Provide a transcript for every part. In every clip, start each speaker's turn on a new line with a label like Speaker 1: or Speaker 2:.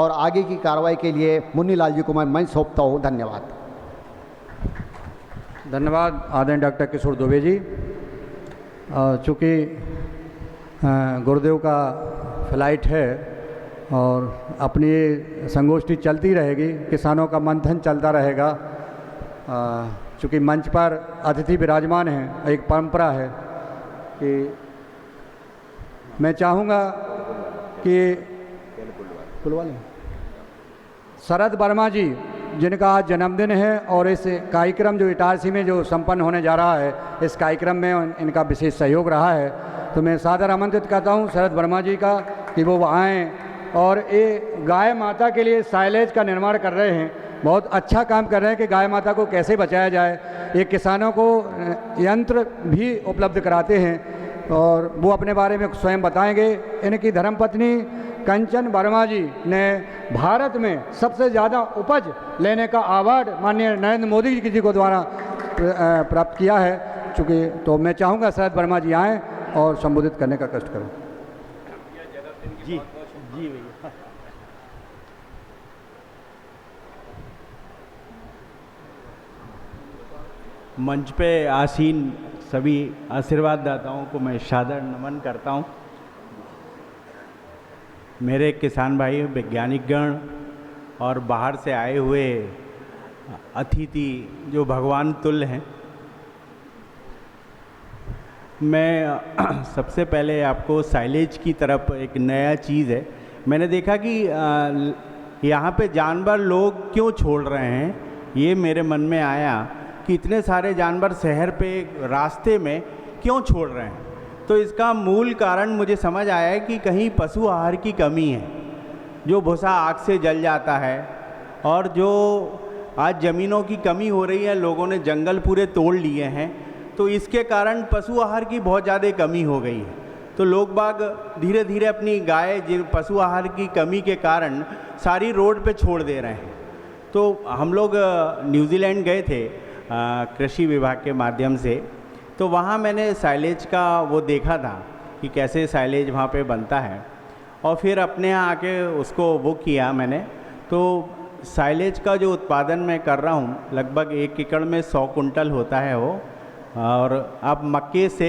Speaker 1: और आगे की कार्रवाई के लिए मुन्नी लाल जी को मैं मंच सौंपता हूँ। धन्यवाद।
Speaker 2: धन्यवाद आदरणीय डॉक्टर किशोर दुबे जी। चूँकि गुरुदेव का फ्लाइट है और अपनी संगोष्ठी चलती रहेगी, किसानों का मंथन चलता रहेगा। चूँकि मंच पर अतिथि विराजमान हैं, एक परंपरा है कि मैं चाहूँगा कि शरद वर्मा जी, जिनका आज जन्मदिन है और इस कार्यक्रम जो इटारसी में जो संपन्न होने जा रहा है, इस कार्यक्रम में इनका विशेष सहयोग रहा है, तो मैं सादर आमंत्रित करता हूँ शरद वर्मा जी का कि वो आएँ और ये गाय माता के लिए साइलेज का निर्माण कर रहे हैं। बहुत अच्छा काम कर रहे हैं कि गाय माता को कैसे बचाया जाए। ये किसानों को यंत्र भी उपलब्ध कराते हैं और वो अपने बारे में स्वयं बताएंगे। इनकी धर्मपत्नी कंचन वर्मा जी ने भारत में सबसे ज़्यादा उपज लेने का अवार्ड माननीय नरेंद्र मोदी जी को द्वारा प्राप्त किया है। चूँकि तो मैं चाहूँगा शरद वर्मा जी आएँ और संबोधित करने का कष्ट करें।
Speaker 3: जी जी भैया। मंच पे आसीन सभी आशीर्वाददाताओं को मैं सादर नमन करता हूँ। मेरे किसान भाई, वैज्ञानिकगण और बाहर से आए हुए अतिथि जो भगवान तुल्य हैं, मैं सबसे पहले आपको साइलेज की तरफ एक नया चीज़ है, मैंने देखा कि यहाँ पे जानवर लोग क्यों छोड़ रहे हैं, ये मेरे मन में आया कि इतने सारे जानवर शहर पे रास्ते में क्यों छोड़ रहे हैं। तो इसका मूल कारण मुझे समझ आया है कि कहीं पशु आहार की कमी है। जो भूसा आग से जल जाता है और जो आज ज़मीनों की कमी हो रही है, लोगों ने जंगल पूरे तोड़ लिए हैं, तो इसके कारण पशु आहार की बहुत ज़्यादा कमी हो गई है। तो लोग बाग धीरे धीरे अपनी गाय पशु आहार की कमी के कारण सारी रोड पे छोड़ दे रहे हैं। तो हम लोग न्यूजीलैंड गए थे कृषि विभाग के माध्यम से, तो वहाँ मैंने साइलेज का वो देखा था कि कैसे साइलेज वहाँ पे बनता है, और फिर अपने यहाँ आके उसको वो किया मैंने। तो साइलेज का जो उत्पादन मैं कर रहा हूँ, लगभग 1 एकड़ में 100 कुंटल होता है वो। और आप मक्के से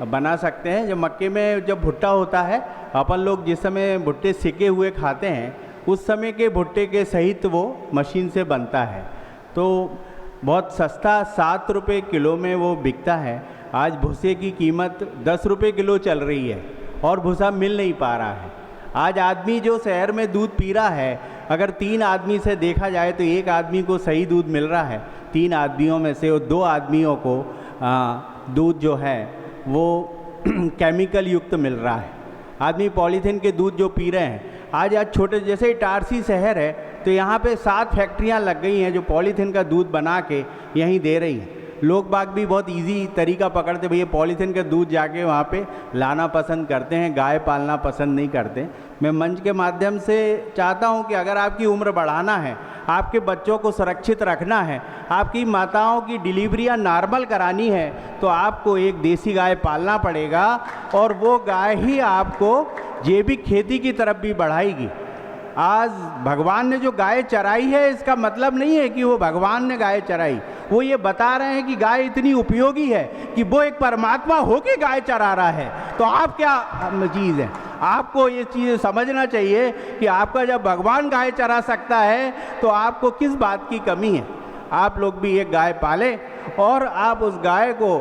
Speaker 3: बना सकते हैं। जब मक्के में जब भुट्टा होता है, अपन लोग जिस समय भुट्टे सेके हुए खाते हैं, उस समय के भुट्टे के सहित वो मशीन से बनता है। तो बहुत सस्ता 7 रुपये किलो में वो बिकता है। आज भूसे की कीमत 10 रुपये किलो चल रही है और भूसा मिल नहीं पा रहा है। आज आदमी जो शहर में दूध पी रहा है, अगर 3 आदमी से देखा जाए तो 1 आदमी को सही दूध मिल रहा है। 3 आदमियों में से 2 आदमियों को दूध जो है वो केमिकल युक्त मिल रहा है। आदमी पॉलीथीन के दूध जो पी रहे हैं, आज छोटे जैसे इटारसी शहर है तो यहाँ पे 7 फैक्ट्रियाँ लग गई हैं जो पॉलीथीन का दूध बना के यहीं दे रही हैं। लोग बाग भी बहुत इजी तरीका पकड़ते, भैया पॉलीथीन का दूध जाके वहाँ पे लाना पसंद करते हैं, गाय पालना पसंद नहीं करते। मैं मंच के माध्यम से चाहता हूँ कि अगर आपकी उम्र बढ़ाना है, आपके बच्चों को सुरक्षित रखना है, आपकी माताओं की डिलीवरियाँ नॉर्मल करानी है, तो आपको एक देसी गाय पालना पड़ेगा और वो गाय ही आपको जैविक खेती की तरफ भी बढ़ाएगी। आज भगवान ने जो गाय चराई है, इसका मतलब नहीं है कि वो भगवान ने गाय चराई, वो ये बता रहे हैं कि गाय इतनी उपयोगी है कि वो एक परमात्मा होके गाय चरा रहा है। तो आप क्या चीज़ है, आपको ये चीज़ समझना चाहिए कि आपका जब भगवान गाय चरा सकता है तो आपको किस बात की कमी है। आप लोग भी एक गाय पालें और आप उस गाय को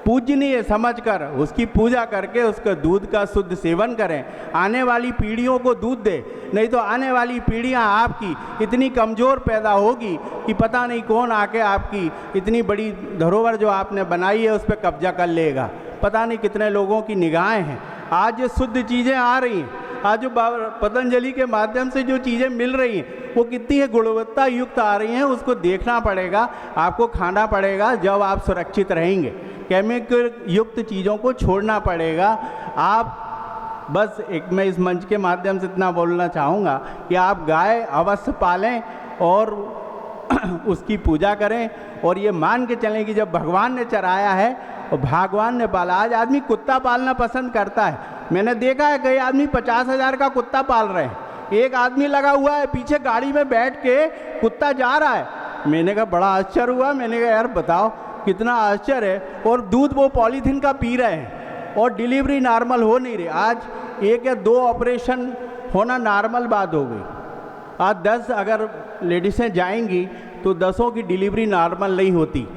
Speaker 3: पूजनीय समझकर उसकी पूजा करके उसके दूध का शुद्ध सेवन करें। आने वाली पीढ़ियों को दूध दे, नहीं तो आने वाली पीढ़ियां आपकी इतनी कमज़ोर पैदा होगी कि पता नहीं कौन आके आपकी इतनी बड़ी धरोहर जो आपने बनाई है उस पर कब्जा कर लेगा। पता नहीं कितने लोगों की निगाहें हैं। आज ये शुद्ध चीज़ें आ रही हैं, आज जो पतंजलि के माध्यम से जो चीज़ें मिल रही हैं वो कितनी है गुणवत्ता युक्त आ रही हैं, उसको देखना पड़ेगा, आपको खाना पड़ेगा, जब आप सुरक्षित रहेंगे। केमिकल युक्त चीज़ों को छोड़ना पड़ेगा। आप बस एक मैं इस मंच के माध्यम से इतना बोलना चाहूँगा कि आप गाय अवश्य पालें और उसकी पूजा करें और ये मान के चलें कि जब भगवान ने चराया है और भगवान ने पाला। आज आदमी कुत्ता पालना पसंद करता है, मैंने देखा है कई आदमी 50,000 का कुत्ता पाल रहे हैं। एक आदमी लगा हुआ है पीछे गाड़ी में बैठ के, कुत्ता जा रहा है। मैंने कहा बड़ा आश्चर्य हुआ। मैंने कहा यार बताओ कितना आश्चर्य है। और दूध वो पॉलीथीन का पी रहे हैं और डिलीवरी नॉर्मल हो नहीं रही। आज 1 या 2 ऑपरेशन होना नॉर्मल बात हो गई। आज 10 अगर लेडीसें जाएंगी तो 10 की डिलीवरी नॉर्मल नहीं होती।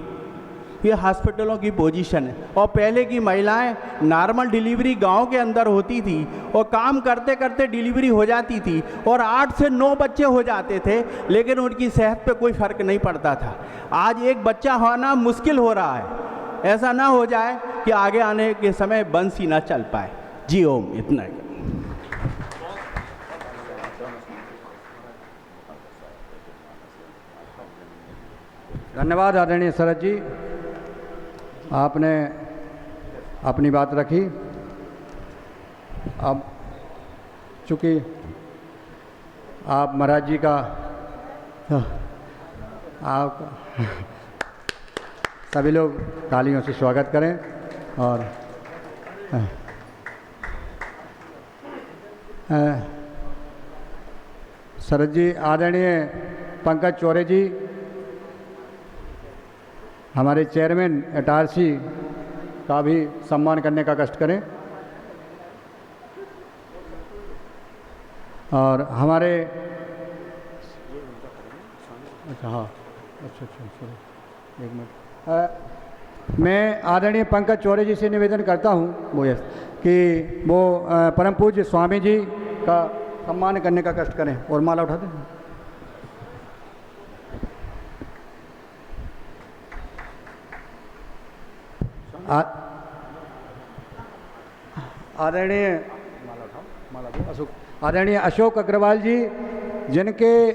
Speaker 3: ये हॉस्पिटलों की पोजीशन है। और पहले की महिलाएं नॉर्मल डिलीवरी गांव के अंदर होती थी और काम करते करते डिलीवरी हो जाती थी और 8 से 9 बच्चे हो जाते थे, लेकिन उनकी सेहत पे कोई फ़र्क नहीं पड़ता था। आज एक बच्चा होना मुश्किल हो रहा है। ऐसा ना हो जाए कि आगे आने के समय बंस ही ना चल पाए। जी ओम। इतना ही।
Speaker 2: धन्यवाद आदरणीय शरद जी, आपने अपनी बात रखी। अब चूँकि आप महाराज जी का आप सभी लोग तालियों से स्वागत करें। और शरद जी, आदरणीय पंकज चौरे जी हमारे चेयरमैन एटारसी का भी सम्मान करने का कष्ट करें। और हमारे अच्छा हाँ अच्छा सॉरी 1 मिनट। मैं आदरणीय पंकज चौरे जी से निवेदन करता हूँ कि वो परम पूज्य स्वामी जी का सम्मान करने का कष्ट करें और माला उठा दें। आदरणीय अशोक अग्रवाल जी, जिनके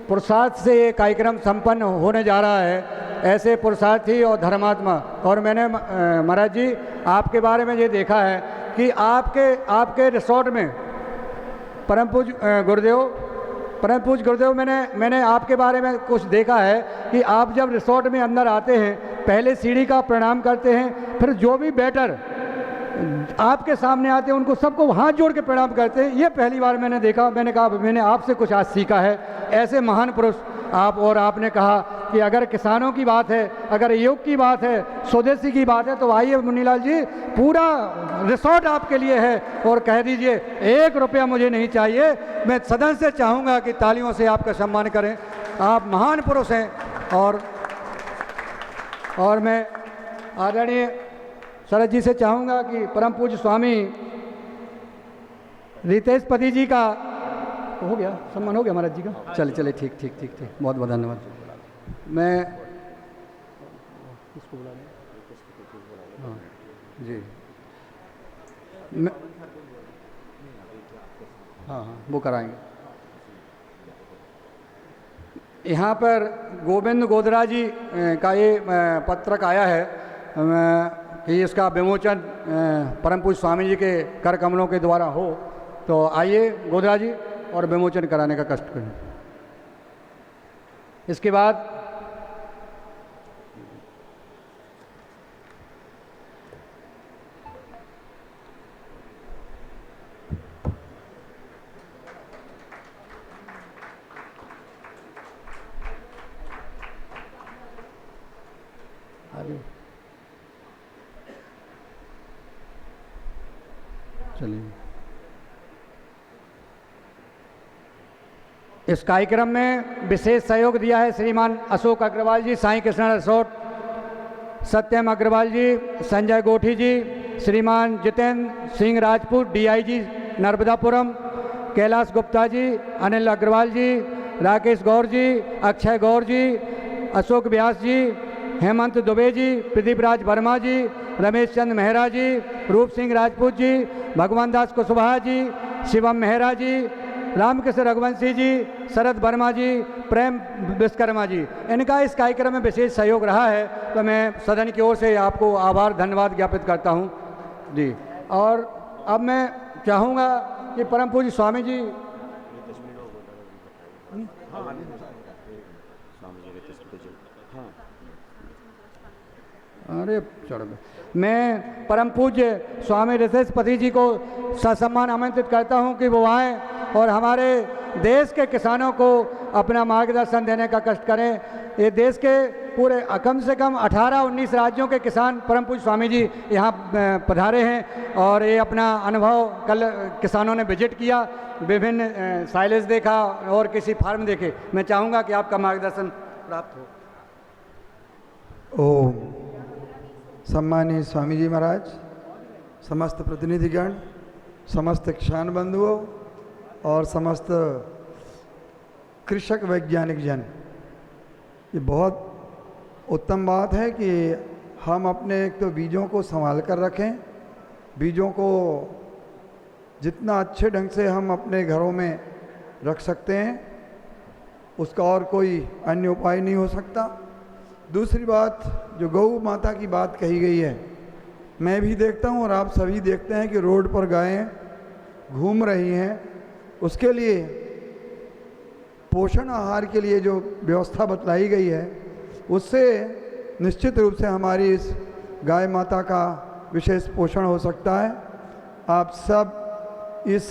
Speaker 2: पुरुषार्थ से ये कार्यक्रम संपन्न होने जा रहा है, ऐसे पुरुषार्थी और धर्मात्मा। और मैंने महाराज जी आपके बारे में ये देखा है कि आपके रिसोर्ट में परम पूज्य गुरुदेव मैंने आपके बारे में कुछ देखा है कि आप जब रिसोर्ट में अंदर आते हैं पहले सीढ़ी का प्रणाम करते हैं, फिर जो भी बेटर आपके सामने आते हैं उनको सबको हाथ जोड़ के प्रणाम करते हैं। ये पहली बार मैंने देखा। मैंने कहा मैंने आपसे कुछ आज सीखा है। ऐसे महान पुरुष आप। और आपने कहा कि अगर किसानों की बात है, अगर योग की बात है, स्वदेशी की बात है, तो आइए मुन्नीलाल जी, पूरा रिसोर्ट आपके लिए है। और कह दीजिए 1 रुपया मुझे नहीं चाहिए। मैं सदन से चाहूँगा कि तालियों से आपका सम्मान करें। आप महान पुरुष हैं। और मैं आदरणीय शरद जी से चाहूँगा कि परम पूज्य स्वामी रितेश पति जी का हो गया सम्मान हो गया महाराज जी का। चले ठीक बहुत बहुत धन्यवाद। मैं किसको बुला लें? हाँ जी, मैं हाँ वो कराएंगे। यहाँ पर गोविंद गोदरा जी का ये पत्रक आया है कि इसका विमोचन परम पूज्य स्वामी जी के कर कमलों के द्वारा हो। तो आइए गोदरा जी और विमोचन कराने का कष्ट करें। इसके बाद चलिए, इस कार्यक्रम में विशेष सहयोग दिया है श्रीमान अशोक अग्रवाल जी, साईं कृष्ण रिसोर्ट, सत्यम अग्रवाल जी, संजय गोठी जी, श्रीमान जितेंद्र सिंह राजपूत डीआईजी नर्मदापुरम, कैलाश गुप्ता जी, अनिल अग्रवाल जी, राकेश गौर जी, अक्षय गौर जी, अशोक व्यास जी, हेमंत दुबे जी, प्रदीप राज वर्मा जी, रमेश चंद मेहरा जी, रूप सिंह राजपूत जी, भगवान दास कुशवाहा जी, शिवम मेहरा जी, रामकृष्ण रघुवंशी जी, शरद वर्मा जी, प्रेम विश्वकर्मा जी, इनका इस कार्यक्रम में विशेष सहयोग रहा है। तो मैं सदन की ओर से आपको आभार धन्यवाद ज्ञापित करता हूँ जी। और अब मैं चाहूँगा कि परम पूज्य स्वामी जी मैं परम पूज्य स्वामी रितेश पति जी को ससम्मान आमंत्रित करता हूं कि वो आएँ और हमारे देश के किसानों को अपना मार्गदर्शन देने का कष्ट करें। ये देश के पूरे कम से कम 18-19 राज्यों के किसान परम पूज्य स्वामी जी यहाँ पधारे हैं और ये अपना अनुभव कल किसानों ने विजिट किया, विभिन्न साइलेज देखा और किसी फार्म देखे। मैं चाहूँगा कि आपका मार्गदर्शन प्राप्त हो।
Speaker 4: ओम। सम्मानीय स्वामी जी महाराज, समस्त प्रतिनिधिगण, समस्त किसान बंधुओं और समस्त कृषक वैज्ञानिक जन, ये बहुत उत्तम बात है कि हम अपने एक तो बीजों को संभाल कर रखें। बीजों को जितना अच्छे ढंग से हम अपने घरों में रख सकते हैं उसका और कोई अन्य उपाय नहीं हो सकता। दूसरी बात, जो गौ माता की बात कही गई है, मैं भी देखता हूँ और आप सभी देखते हैं कि रोड पर गायें घूम रही हैं। उसके लिए पोषण आहार के लिए जो व्यवस्था बतलाई गई है उससे निश्चित रूप से हमारी इस गाय माता का विशेष पोषण हो सकता है। आप सब इस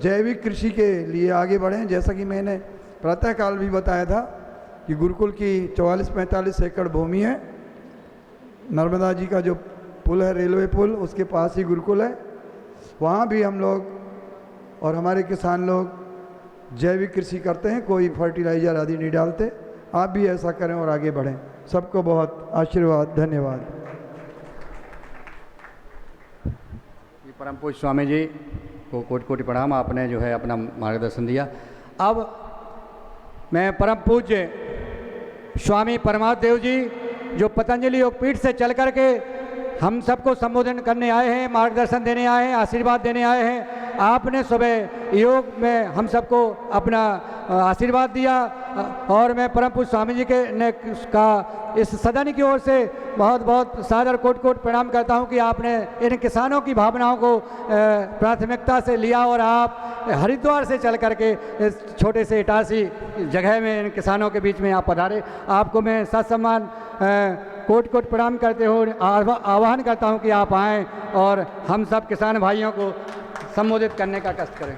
Speaker 4: जैविक कृषि के लिए आगे बढ़ें। जैसा कि मैंने प्रातःकाल भी बताया था कि गुरुकुल की 44-45 एकड़ भूमि है। नर्मदा जी का जो पुल है, रेलवे पुल, उसके पास ही गुरुकुल है। वहाँ भी हम लोग और हमारे किसान लोग जैविक कृषि करते हैं, कोई फर्टिलाइज़र आदि नहीं डालते। आप भी ऐसा करें और आगे बढ़ें। सबको बहुत आशीर्वाद, धन्यवाद।
Speaker 2: परम पूज्य स्वामी जी को कोटि कोटि प्रणाम, आपने जो है अपना मार्गदर्शन दिया। अब मैं परम पूज्य स्वामी परमात्म देव जी जो पतंजलि योगपीठ से चल कर के हम सबको संबोधन करने आए हैं, मार्गदर्शन देने आए हैं, आशीर्वाद देने आए हैं। आपने सुबह योग में हम सबको अपना आशीर्वाद दिया और मैं परम पूज्य स्वामी जी के ने का इस सदन की ओर से बहुत बहुत सादर कोट कोट प्रणाम करता हूं कि आपने इन किसानों की भावनाओं को प्राथमिकता से लिया और आप हरिद्वार से चल करके इस छोटे से इटारसी जगह में इन किसानों के बीच में आप पधारे। आपको मैं सत्सम्मान कोट कोट प्रणाम करते हो आह्वान करता हूं कि आप आएँ और हम सब किसान भाइयों को संबोधित करने का कष्ट करें।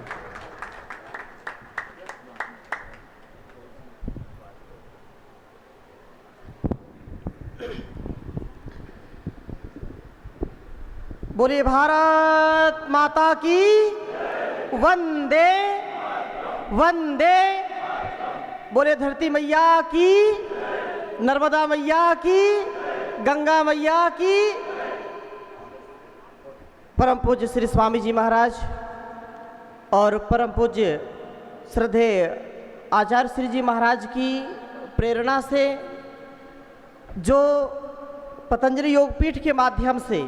Speaker 5: बोलिए भारत माता की वंदे वंदे। बोले धरती मैया की, नर्मदा मैया की, गंगा मैया की। परम पूज्य श्री स्वामी जी महाराज और परम पूज्य श्रद्धेय आचार्य श्री जी महाराज की प्रेरणा से जो पतंजलि योगपीठ के माध्यम से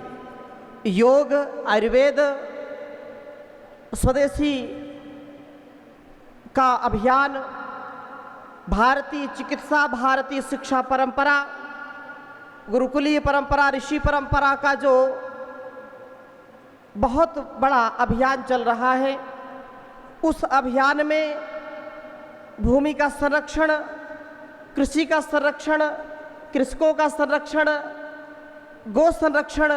Speaker 5: योग, आयुर्वेद, स्वदेशी का अभियान, भारतीय चिकित्सा, भारतीय शिक्षा परंपरा, गुरुकुलीय परंपरा, ऋषि परंपरा का जो बहुत बड़ा अभियान चल रहा है, उस अभियान में भूमि का संरक्षण, कृषि का संरक्षण, कृषकों का संरक्षण, गौ संरक्षण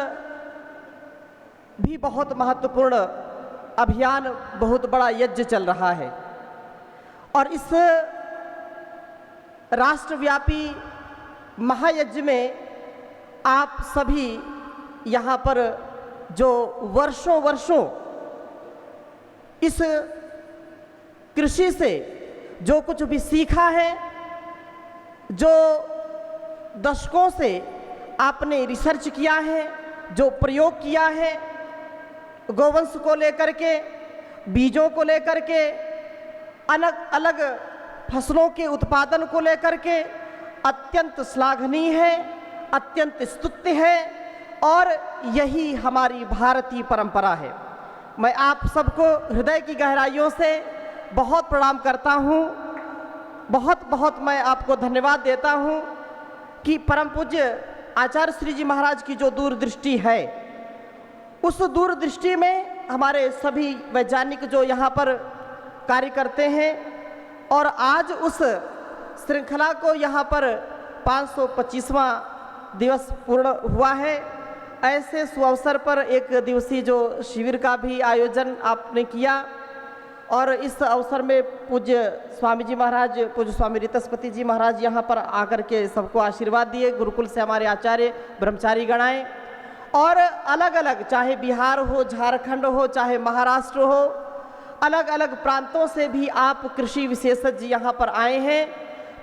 Speaker 5: भी बहुत महत्वपूर्ण अभियान, बहुत बड़ा यज्ञ चल रहा है। और इस राष्ट्रव्यापी महायज्ञ में आप सभी यहाँ पर जो वर्षों वर्षों इस कृषि से जो कुछ भी सीखा है, जो दशकों से आपने रिसर्च किया है, जो प्रयोग किया है, गोवंश को लेकर के, बीजों को लेकर के, अलग अलग फसलों के उत्पादन को लेकर के, अत्यंत श्लाघनीय है, अत्यंत स्तुत्य है और यही हमारी भारतीय परंपरा है। मैं आप सबको हृदय की गहराइयों से बहुत प्रणाम करता हूँ, बहुत बहुत मैं आपको धन्यवाद देता हूँ कि परम पूज्य आचार्य श्री जी महाराज की जो दूरदृष्टि है, उस दूरदृष्टि में हमारे सभी वैज्ञानिक जो यहाँ पर कार्य करते हैं और आज उस श्रृंखला को यहाँ पर 525वां दिवस पूर्ण हुआ है। ऐसे सुअवसर पर एक दिवसीय जो शिविर का भी आयोजन आपने किया और इस अवसर में पूज्य स्वामी जी महाराज, पूज्य स्वामी रितस्पति जी महाराज यहाँ पर आकर के सबको आशीर्वाद दिए। गुरुकुल से हमारे आचार्य ब्रह्मचारी गण आए और अलग अलग, चाहे बिहार हो, झारखंड हो, चाहे महाराष्ट्र हो, अलग अलग प्रांतों से भी आप कृषि विशेषज्ञ यहाँ पर आए हैं।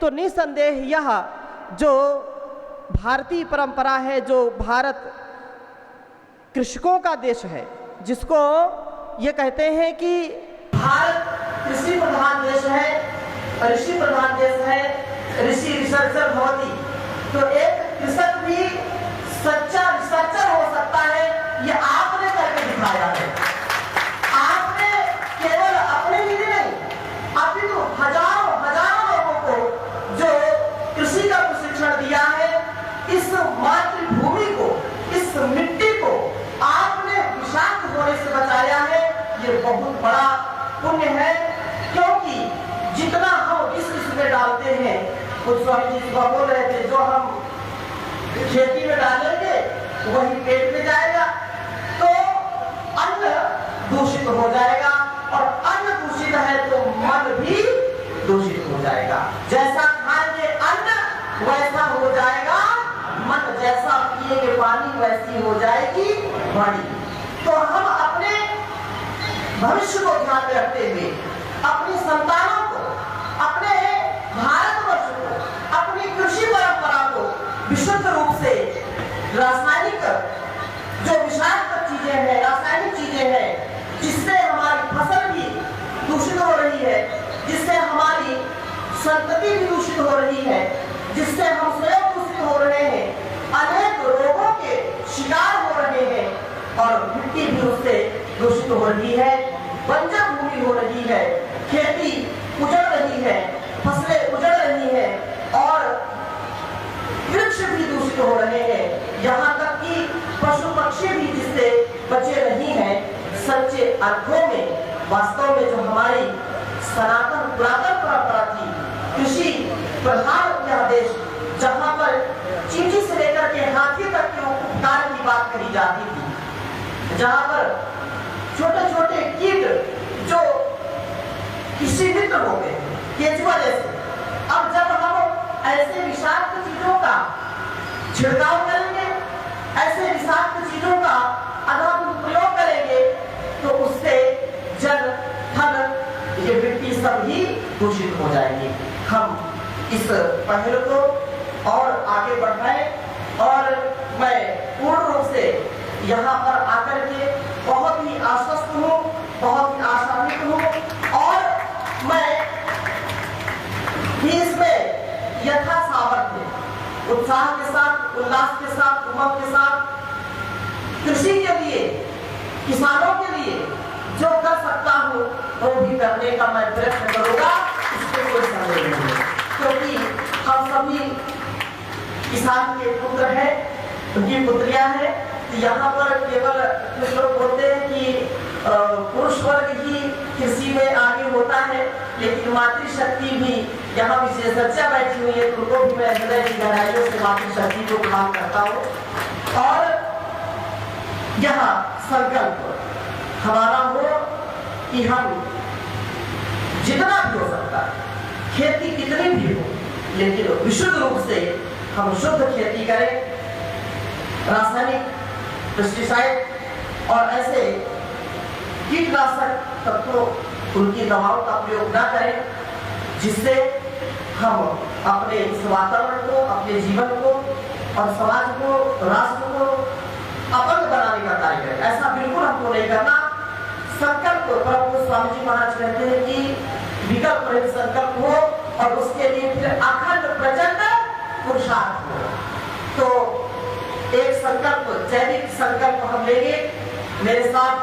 Speaker 5: तो निसंदेह यह जो भारतीय परंपरा है, जो भारत कृषकों का देश है, जिसको ये कहते हैं कि भारत कृषि प्रधान देश है, ऋषि प्रधान देश है, ऋषि रिसर्चर भवति। तो एक कृषक भी सच्चा रिसर्चर हो सकता है, ये आपने करके दिखाया है। आपने केवल अपने लिए नहीं, अपितु हजारों लोगों को जो कृषि का प्रशिक्षण दिया है, इस मातृभूमि को, इस मिट्टी को आपने विषाक्त होने से बचाया है। ये बहुत बड़ा पुण्य है, क्योंकि जितना हम इसमें डालते हैं, कुछ स्वामी जी बोल रहे थे, जो हम खेती में डालेंगे वही पेट में जाएगा, तो अन्न दूषित हो जाएगा, और अन्न दूषित है तो मन भी दूषित हो जाएगा। जैसा खाएंगे अन्न वैसा हो जाएगा मन, जैसा पिएंगे पानी वैसी हो जाएगी वाणी। तो हम अपने भविष्य को ध्यान में रखते हुए अपनी संतानों को, अपने भारतवर्ष को, अपनी कृषि परंपरा को विशुद्ध रूप से रासायनिक जो विषाक्त चीजें हैं, रासायनिक चीजें हैं, जिससे हमारी फसल भी दूषित हो रही है, जिससे हमारी संतति भी दूषित हो रही है, जिससे हम स्वयं दूषित हो रहे हैं, अनेक रोगों के शिकार हो रहे हैं, और मिट्टी भी उससे दूषित हो रही है, बंजर भूमि हो रही है, खेती उजड़ रही है, फसलें उजड़ रही है, और वृक्ष भी दूषित हो रहे हैं, यहाँ तक कि पशु पक्षी भी जिससे बचे नहीं हैं। सच्चे अर्थों में वास्तव में जो हमारी सनातन पुरातन परंपरा थी, कृषि प्रधान यह देश, जहाँ पर चींटी से लेकर के हाथी तक के उपकार की बात कही जाती थी, जहाँ पर छोटे छोटे कीट जो किसी मित्र हो गए, केंचुआ जैसे, अब जब हम ऐसे विषाक्त चीजों का छिड़काव करेंगे, ऐसे विषाक्त चीजों का अनावश्यक प्रयोग करेंगे, तो उससे जल थल ये मिट्टी सब ही दूषित हो जाएगी। हम इस पहल को और आगे बढ़ाएं, और मैं पूर्ण रूप से यहाँ पर आकर के बहुत ही आश्वस्त हूँ, बहुत ही आशान्वित हूँ, और मैं इसमें यथा सामर्थ्य, उत्साह के साथ, उल्लास के साथ, उमंग के साथ कृषि के लिए, किसानों के लिए जो कर सकता हूँ वो भी करने का मैं प्रयत्न करूँगा, इसमें कोई संदेह नहीं है, क्योंकि हम सभी किसान के पुत्र हैं, उनकी पुत्रियां हैं। यहाँ पर केवल कुछ लोग बोलते हैं कि पुरुष वर्ग ही कृषि में आगे होता है, लेकिन मातृशक्ति भी यहाँ विशेषज्ञ बैठी हुई है, उनको भी मैं हृदय की गहराइयों से मातृशक्ति को प्रणाम करता हूँ। और यह संकल्प हमारा हो कि हम जितना भी हो सकता है, खेती कितनी भी हो, लेकिन विशुद्ध रूप से हम शुद्ध खेती करें, रासायनिक पेस्टिसाइड और ऐसे कीटनाशक तत्वों, उनकी दवाओं का प्रयोग न करें, जिससे हम अपने इस वातावरण को, अपने जीवन को और समाज को, राष्ट्र को अपंग बनाने का कार्य करें। ऐसा बिल्कुल हमको नहीं करना। संकल्प प्रभु स्वामी जी महाराज कहते हैं कि विकल्प रहित संकल्प हो, और उसके लिए फिर अखंड प्रचंड पुरुषार्थ हो। तो एक संकल्प, जैविक संकल्प हम लेंगे, मेरे साथ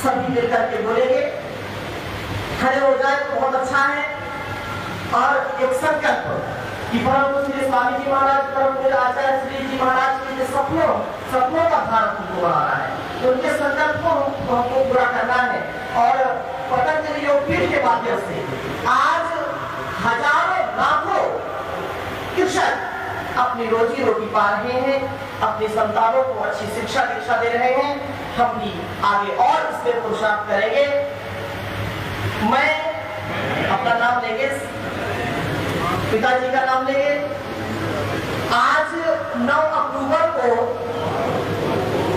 Speaker 5: सभी मिलकर के बोलेंगे, खड़े हो जाए तो बहुत अच्छा है। और एक संकल्प कि परम श्री स्वामी जी महाराज, परम पूज्य आचार्य श्री जी महाराज के जो सपनों का भारत हमको बनाना है, तो उनके संकल्प को हमको पूरा करना है। और पतंजलि योगपीठ के माध्यम से आज हजारों लाखों कृषक अपनी रोजी रोटी पा रहे हैं, अपनी संतानों को अच्छी शिक्षा दीक्षा दे रहे हैं। हम भी आगे और इसमें पुरुषार्थ करेंगे। मैं अपना नाम लेंगे, पिताजी का नाम लेंगे। आज 9 अक्टूबर को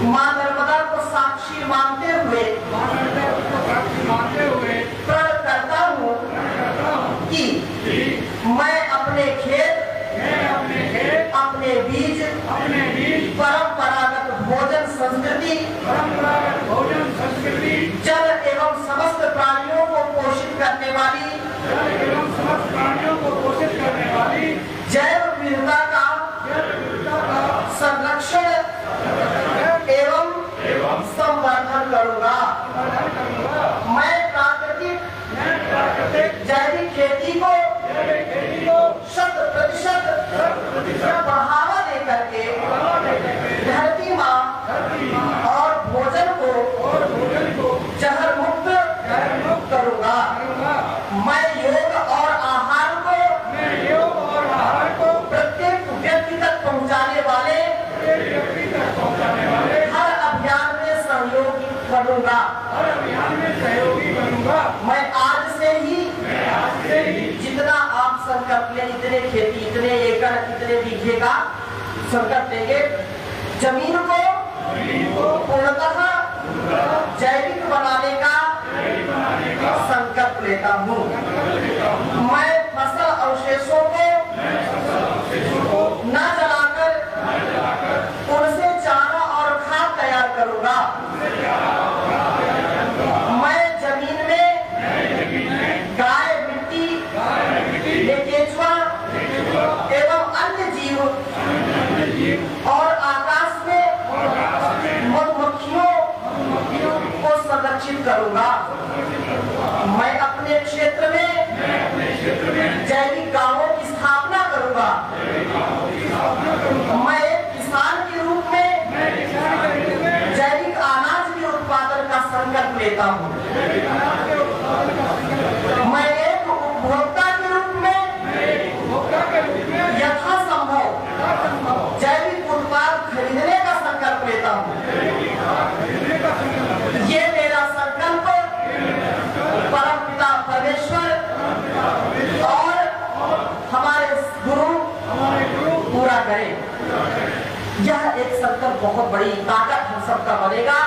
Speaker 5: मां नर्मदा को साक्षी मानते हुए प्रण करता हूँ कि मैं अपने खेत, अपने बीज, परंपरागत भोजन संस्कृति, जल एवं समस्त प्राणियों को पोषित करने वाली जैव विविधता का संरक्षण एवं संवर्धन करूंगा। मैं प्राकृतिक जैविक खेती को 100% बढ़ावा देकर के धरती माँ और भोजन को जहर मुक्त करूंगा। मैं योग और आहार को प्रत्येक व्यक्ति तक पहुंचाने वाले हर अभियान में सहयोगी बनूंगा। मैं आज से ही जितना आप संकल्प लें, इतने खेती, इतने एकड़, इतने बीघे का संकल्प लेंगे, जमीन को पूर्णतः जैविक बनाने का संकल्प लेता हूँ। मैं फसल अवशेषों को न जलाकर उनसे चारा और खाद तैयार करूंगा। मैं जमीन में गाय, मिट्टी, केंचुआ एवं अन्य जीव और आकाश में मधुमक्खियों को संरक्षित करूंगा। मैं अपने क्षेत्र में जैविक गांवों की स्थापना करूंगा। मैं एक किसान के रूप में जैविक अनाज के उत्पादन का संकल्प लेता हूँ। मैं एक उपभोक्ता के रूप में यथासंभव जैविक उत्पाद खरीदने का संकल्प लेता हूँ। ये मेरा संकल्प परमपिता परमेश्वर और हमारे गुरु पूरा करें। यह एक संकल्प बहुत बड़ी ताकत हम सबका बनेगा।